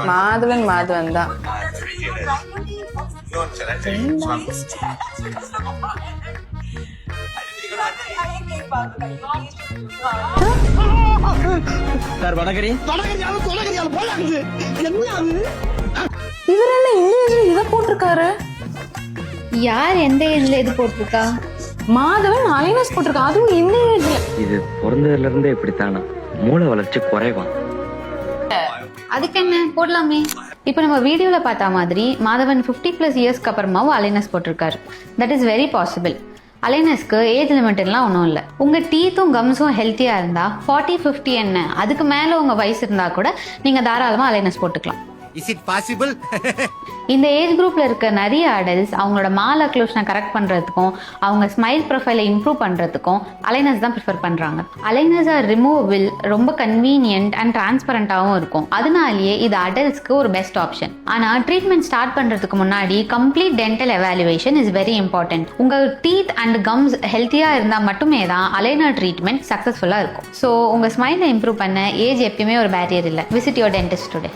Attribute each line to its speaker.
Speaker 1: மாதவன் தான். இவர் என்ன இந்த ஏஜ்ல இத போட்டிருக்காரு?
Speaker 2: யார் எந்த ஏஜ்ல இது போட்டிருக்கா?
Speaker 1: மாதவன் அலைனஸ் போட்டிருக்கா, அதுவும் இந்த ஏஜ்ல.
Speaker 3: இது பிறந்ததுல இருந்தே இப்படித்தானா? மூளை வளர்ச்சி குறைவான்.
Speaker 2: அதுக்கு என்ன போடலாமே. இப்போ நம்ம வீடியோல பார்த்த மாதிரி மாதவன் 50+ இயர்ஸ்க்கு அப்புறமாவும் அலைனஸ் போட்டிருக்காரு. That is very possible. அலைனஸ்க்கு ஏஜ் லிமிட்லாம் ஒன்றும் இல்லை. உங்கள் டீத்தும் கம்ஸும் ஹெல்த்தியாக இருந்தால் 40-50 என்ன அதுக்கு மேலே உங்கள் வயசு இருந்தால் கூட நீங்கள் தாராளமாக அலைனஸ் போட்டுக்கலாம்.
Speaker 4: Is it possible?
Speaker 2: இந்த ஏஜ் குரூப்ல இருக்க நிறைய அடல்ட்ஸ் அவங்களோட மால் அக்ளூஷனை கரெக்ட் பண்றதுக்கும் அவங்க ஸ்மைல் ப்ரொஃபைலை இம்ப்ரூவ் பண்றதுக்கும் அலைனஸ் தான் ப்ரிஃபர் பண்றாங்க. அலைனஸ் ஆர் ரிமூவபிள், ரொம்ப கன்வீனியன்ட் அண்ட் டிரான்ஸ்பரண்டாகவும் இருக்கும். அதனாலேயே இது அடல்ட்ஸ்க்கு ஒரு பெஸ்ட் ஆப்ஷன். ஆனால் ட்ரீட்மெண்ட் ஸ்டார்ட் பண்றதுக்கு முன்னாடி complete dental evaluation is very important. உங்க டீத் அண்ட் கம்ஸ் ஹெல்த்தியா இருந்தால் மட்டுமே தான் அலைனர் ட்ரீட்மெண்ட் சக்சஸ்ஃபுல்லா இருக்கும். ஸோ உங்க ஸ்மைலை இம்ப்ரூவ் பண்ண ஏஜ் எப்பயுமே ஒரு பேரியர் இல்லை. Visit your dentist today.